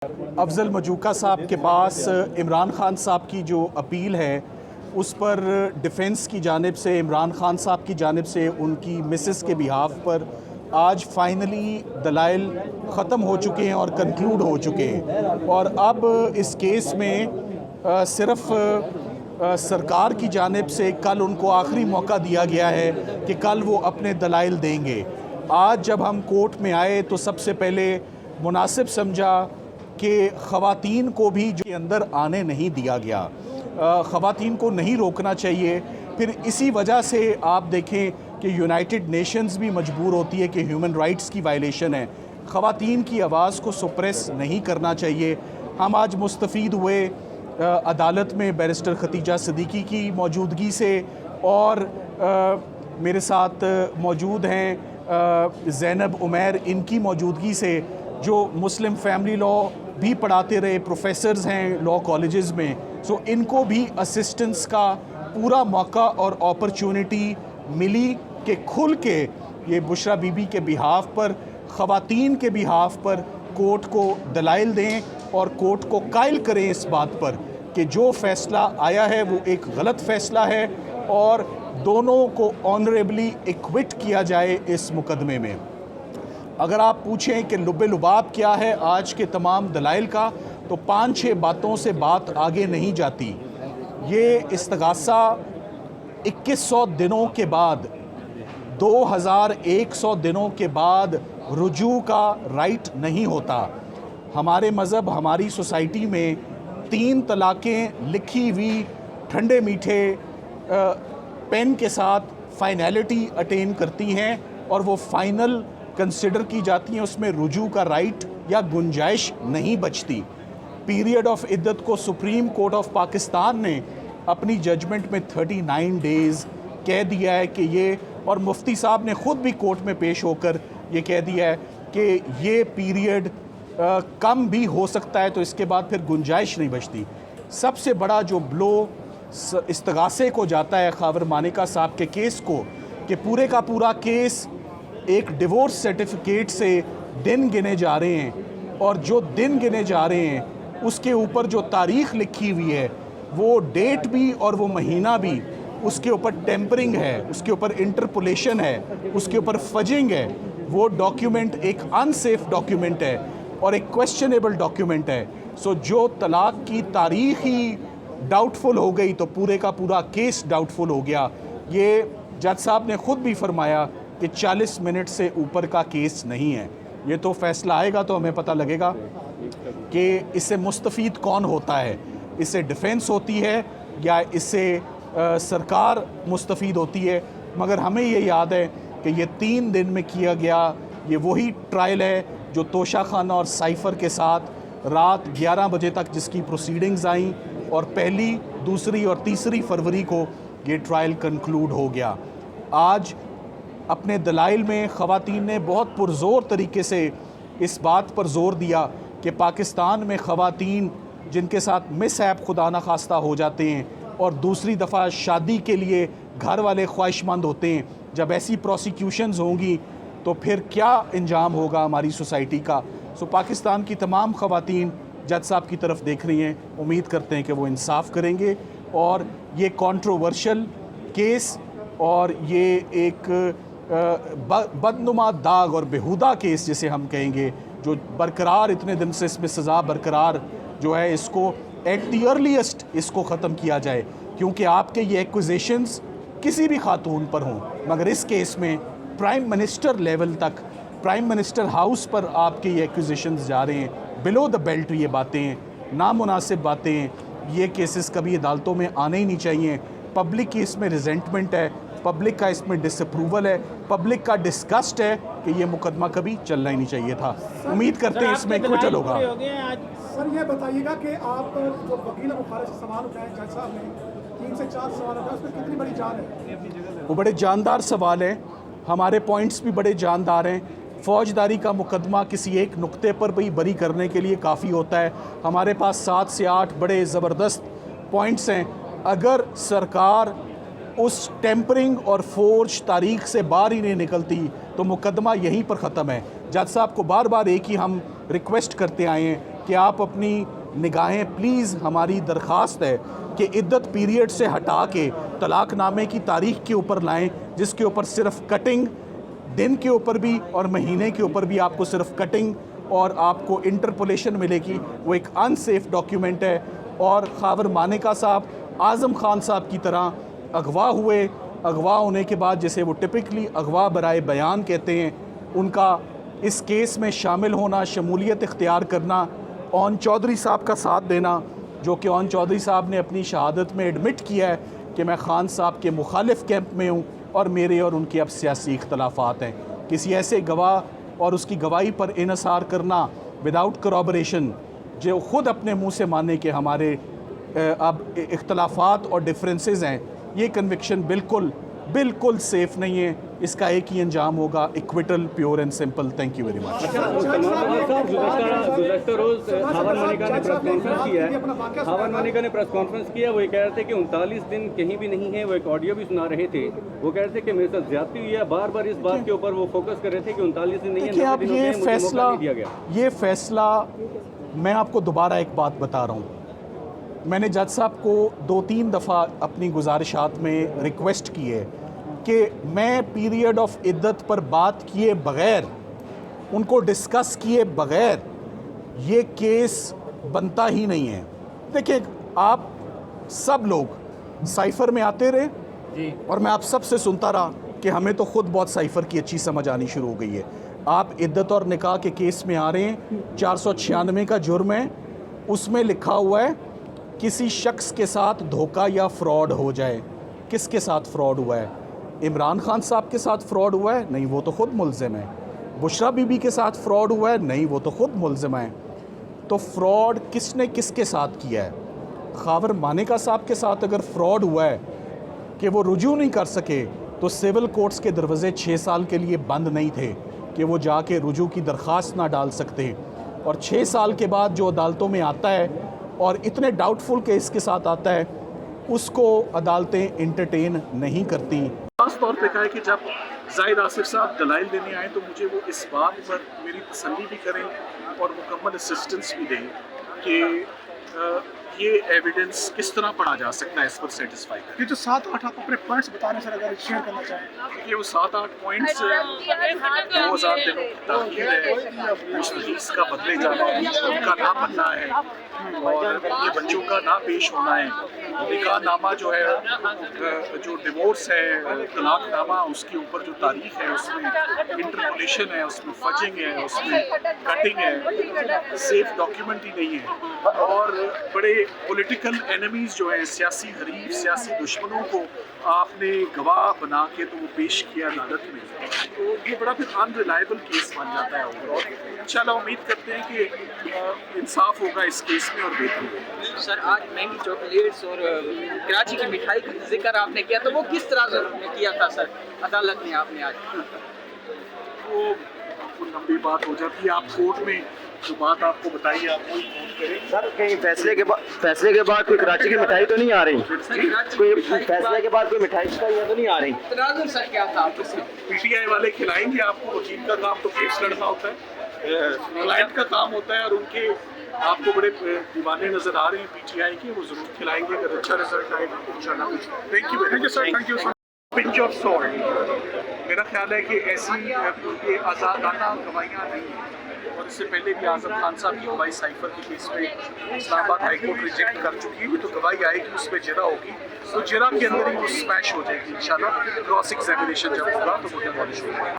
अफजल मजूका साहब के पास इमरान खान साहब की जो अपील है उस पर डिफेंस की जानिब से इमरान खान साहब की जानिब से उनकी मिसेस के बिहाफ पर आज फाइनली दलाइल ख़त्म हो चुके हैं और कंक्लूड हो चुके हैं। और अब इस केस में सिर्फ सरकार की जानिब से कल उनको आखिरी मौका दिया गया है कि कल वो अपने दलाइल देंगे। आज जब हम कोर्ट में आए तो सबसे पहले मुनासिब समझा कि ख़वातीन को भी जो अंदर आने नहीं दिया गया, ख़वातीन को नहीं रोकना चाहिए। फिर इसी वजह से आप देखें कि यूनाइटेड नेशंस भी मजबूर होती है कि ह्यूमन राइट्स की वायलेशन है, ख़वातीन की आवाज़ को सुप्रेस नहीं करना चाहिए। हम आज मुस्तफ़ीद हुए अदालत में बैरिस्टर खतीजा सिद्दीकी की मौजूदगी से, और मेरे साथ मौजूद हैं ज़ैनब उमैर, इनकी मौजूदगी से, जो मुस्लिम फैमिली लॉ भी पढ़ाते रहे, प्रोफेसर्स हैं लॉ कॉलेजेस में। सो इनको भी असिस्टेंस का पूरा मौका और अपॉर्चुनिटी मिली कि खुल के ये बुशरा बीबी के बिहाफ पर, ख़वातीन के बिहाफ पर कोर्ट को दलाइल दें और कोर्ट को कायल करें इस बात पर कि जो फ़ैसला आया है वो एक गलत फ़ैसला है और दोनों को ऑनरेबली एक्विट किया जाए इस मुकदमे में। अगर आप पूछें कि लुब्बे लुबाब क्या है आज के तमाम दलाइल का, तो 5-6 बातों से बात आगे नहीं जाती। ये इस्तगासा 2100 दिनों के बाद, 2100 दिनों के बाद रुजू का राइट नहीं होता। हमारे मज़हब, हमारी सोसाइटी में 3 तलाक़ें लिखी हुई ठंडे मीठे पेन के साथ फाइनलिटी अटेन करती हैं और वो फाइनल कंसिडर की जाती हैं, उसमें रुजू का राइट या गुंजाइश नहीं बचती। पीरियड ऑफ इद्दत को सुप्रीम कोर्ट ऑफ पाकिस्तान ने अपनी जजमेंट में 39 डेज़ कह दिया है कि ये, और मुफ्ती साहब ने ख़ुद भी कोर्ट में पेश होकर ये कह दिया है कि ये पीरियड कम भी हो सकता है, तो इसके बाद फिर गुंजाइश नहीं बचती। सबसे बड़ा जो ब्लो इस्तगासे को जाता है खावर मानिका साहब के केस को, कि पूरे का पूरा केस एक डिवोर्स सर्टिफिकेट से दिन गिने जा रहे हैं, और जो दिन गिने जा रहे हैं उसके ऊपर जो तारीख़ लिखी हुई है, वो डेट भी और वो महीना भी, उसके ऊपर टेम्परिंग है, उसके ऊपर इंटरपोलेशन है, उसके ऊपर फजिंग है। वो डॉक्यूमेंट एक अनसेफ डॉक्यूमेंट है और एक क्वेश्चनेबल डॉक्यूमेंट है। सो जो तलाक़ की तारीख़ ही डाउटफुल हो गई तो पूरे का पूरा केस डाउटफुल हो गया। ये जज साहब ने ख़ुद भी फरमाया कि 40 मिनट से ऊपर का केस नहीं है। ये तो फ़ैसला आएगा तो हमें पता लगेगा कि इससे मुस्तफ़ीद कौन होता है, इससे डिफेंस होती है या इससे सरकार मुस्तफ़ीद होती है। मगर हमें ये याद है कि ये 3 दिन में किया गया ये वही ट्रायल है जो तोशा खाना और साइफ़र के साथ रात 11 बजे तक जिसकी प्रोसीडिंग्स आईं, और 1, 2 और 3 फरवरी को ये ट्रायल कंक्लूड हो गया। आज अपने दलाइल में ख़वातीन ने बहुत पुरज़ोर तरीके से इस बात पर ज़ोर दिया कि पाकिस्तान में ख़वातीन जिनके साथ मिसहैप खुदा न खास्ता हो जाते हैं और दूसरी दफ़ा शादी के लिए घर वाले ख्वाहिशमंद होते हैं, जब ऐसी प्रोसिक्यूशंस होंगी तो फिर क्या इंजाम होगा हमारी सोसाइटी का। सो पाकिस्तान की तमाम ख़वातीन जज साहब की तरफ देख रही हैं, उम्मीद करते हैं कि वो इंसाफ़ करेंगे और ये कंट्रोवर्शियल केस और ये एक बदनुमा दाग और बेहुदा केस जिसे हम कहेंगे, जो बरकरार इतने दिन से इसमें सज़ा बरकरार जो है, इसको एट द अर्लीस्ट इसको ख़त्म किया जाए। क्योंकि आपके ये एक्विजिशंस किसी भी खातून पर हों, मगर इस केस में प्राइम मिनिस्टर लेवल तक, प्राइम मिनिस्टर हाउस पर आपके ये एक्विजिशंस जा रहे हैं। बिलो द बेल्ट ये बातें, नामुनासिब बातें, ये केसेस कभी अदालतों में आने ही नहीं चाहिए। पब्लिक की इसमें रिजेंटमेंट है, पब्लिक का इसमें डिसअप्रूवल है, पब्लिक का डिस्गस्ट है कि ये मुकदमा कभी चलना ही नहीं चाहिए था। उम्मीद करते हैं इसमें एक्विटल होगा। सर ये बताइएगा कि आप जो वकील मुखालिफ से सवाल उठाए जज साहब ने, 3 से 4 सवाल उठाए, उसमें कितनी बड़ी जान है? वो बड़े जानदार सवाल हैं, हमारे पॉइंट्स भी बड़े जानदार हैं। फ़ौजदारी का मुकदमा किसी एक नुक्ते पर भी बरी करने के लिए काफ़ी होता है। हमारे पास 7 से 8 बड़े ज़बरदस्त पॉइंट्स हैं। अगर सरकार उस टेम्परिंग और फोर्ज तारीख से बाहर ही नहीं निकलती तो मुकदमा यहीं पर ख़त्म है। जज साहब को बार बार एक ही हम रिक्वेस्ट करते आए हैं कि आप अपनी निगाहें प्लीज़, हमारी दरख्वास्त है कि इद्दत पीरियड से हटा के तलाक़नामे की तारीख़ के ऊपर लाएं, जिसके ऊपर सिर्फ कटिंग, दिन के ऊपर भी और महीने के ऊपर भी आपको सिर्फ कटिंग और आपको इंटरपोलेशन मिलेगी। वो एक अनसेफ डॉक्यूमेंट है। और खावर मानेका साहब आज़म खान साहब की तरह अगवा हुए, अगवा होने के बाद जिसे वो टिपिकली अगवा बराए बयान कहते हैं, उनका इस केस में शामिल होना, शमूलियत इख्तियार करना, ओन चौधरी साहब का साथ देना, जो कि ओन चौधरी साहब ने अपनी शहादत में एडमिट किया है कि मैं ख़ान साहब के मुखालिफ कैंप में हूँ और मेरे और उनके अब सियासी इख्तलाफात हैं। किसी ऐसे गवाह और उसकी गवाही पर इन्हिसार करना विदाउट करॉबरेशन, जो ख़ुद अपने मुँह से माने कि हमारे अब इख्तलाफात और डिफरेंसेस हैं, ये कन्विक्शन बिल्कुल बिल्कुल सेफ़ नहीं है। इसका एक ही अंजाम होगा, acquittal, pure and simple. Thank you very much. गुज़श्ता रोज़ हावन मनिका ने प्रेस कॉन्फ्रेंस किया है। हावन मनिका ने प्रेस कॉन्फ्रेंस किया, वो ये कह रहे थे कि 39 दिन कहीं भी नहीं है। वो एक ऑडियो भी सुना रहे थे, वो कह रहे थे कि मेरे साथ ज्यादती हुई है। बार बार इस बात के ऊपर वो फोकस कर रहे थे कि 39 दिन नहीं है। देखिए, अब ये फैसला मैं आपको दोबारा एक बात बता रहा हूँ। मैंने जज साहब को 2-3 दफ़ा अपनी गुजारिशात में रिक्वेस्ट की है कि मैं पीरियड ऑफ इद्दत पर बात किए बग़ैर, उनको डिस्कस किए बग़ैर ये केस बनता ही नहीं है। देखिए, आप सब लोग साइफ़र में आते रहे जी, और मैं आप सब से सुनता रहा कि हमें तो ख़ुद बहुत साइफ़र की अच्छी समझ आनी शुरू हो गई है। आप इद्दत और निकाह के केस में आ रहे हैं, 496 का जुर्म है, उसमें लिखा हुआ है किसी शख्स के साथ धोखा या फ्रॉड हो जाए। किसके साथ फ्रॉड हुआ है? इमरान खान साहब के साथ फ्रॉड हुआ है? नहीं, वो तो ख़ुद मुल्ज़िम है। बुशरा बीबी के साथ फ्रॉड हुआ है? नहीं, वो तो ख़ुद मुल्ज़िम है। तो फ्रॉड किसने किसके साथ किया है? खावर मानेका साहब के साथ अगर फ्रॉड हुआ है कि वो रुजू नहीं कर सके, तो सिविल कोर्ट्स के दरवाज़े 6 साल के लिए बंद नहीं थे कि वो जाके रुजू की दरख्वास्त ना डाल सकते। और 6 साल के बाद जो अदालतों में आता है और इतने डाउटफुल केस के साथ आता है, उसको अदालतें इंटरटेन नहीं करती। खास तौर पे कहा है कि जब जाहिद आसिफ साहब दलाइल देने आए तो मुझे वो इस बात पर मेरी तसल्ली भी करें और मुकम्मल असिस्टेंस भी दें कि ये एविडेंस किस तरह पढ़ा जा सकता है, इस पर सेटिस्फाई करें। ये जो 7-8 आप अपने पॉइंट्स बताने सर अगर शेयर करना चाहें। ये वो 7-8 पॉइंट्स 2000 दिनों की ताक़ीद है, मुस्तकीस का बदले जाना है, उनका ना बनना है और ये बच्चों का ना पेश होना है। निकाह नामा जो है, जो डिवोर्स है, तलाक़नामा, उसके ऊपर जो तारीख है उसमें इंटरपोलेशन है, उसमें फजिंग है, उसमें कटिंग है, सेफ डॉक्यूमेंट ही नहीं है। और बड़े पॉलिटिकल एनिमीज़ जो हैं, सियासी हरीफ, सियासी दुश्मनों को आपने गवाह बना के तो वो पेश किया अदालत में, तो ये बड़ा फिर अनरिलायबल केस बन जाता है। और इंशाल्लाह उम्मीद करते हैं कि इंसाफ होगा इस केस में और बेहतर होगा। सर, आज महंगी चॉकलेट्स और कराची की मिठाई का जिक्र आपने किया, तो वो किस तरह किया था सर अदालत ने आपने आज? वो लंबी बात हो जाती है। आप कोर्ट में जो बात आपको बताइए, आप वही नोट करें। सर, कहीं फैसले के बाद कोई कराची की मिठाई तो नहीं आ रही? कोई फैसले के बाद कोई मिठाई तो नहीं आ रही? तनाजुर सर क्या था आपस में? पीटीआई वाले खिलाएंगे आपको। वकील का काम तो केस लड़ना होता है, क्लाइंट का काम होता है, और उनके आपको बड़े दीवाने नजर आ रहे हैं पीटीआई के, वो जरूर खिलाएंगे अगर अच्छा रिजल्ट आएगा तो इंशाल्लाह। Thank you sir, thank you sir. Pinch of salt, मेरा ख्याल है कि ऐसी ये आज़ादाना गवाहियाँ नहीं हैं। और इससे पहले भी आज़म खान साहब की गवाही साइफर के केस में इस्लामाबाद हाई कोर्ट रिजेक्ट कर चुकी है। तो गवाही आएगी, उस पर जरा होगी, तो जरा के अंदर ही वो स्मैश हो जाएगी इंशाल्लाह। क्रॉस एग्जामिनेशन जब होगा तो वो डिमोलिश होगा।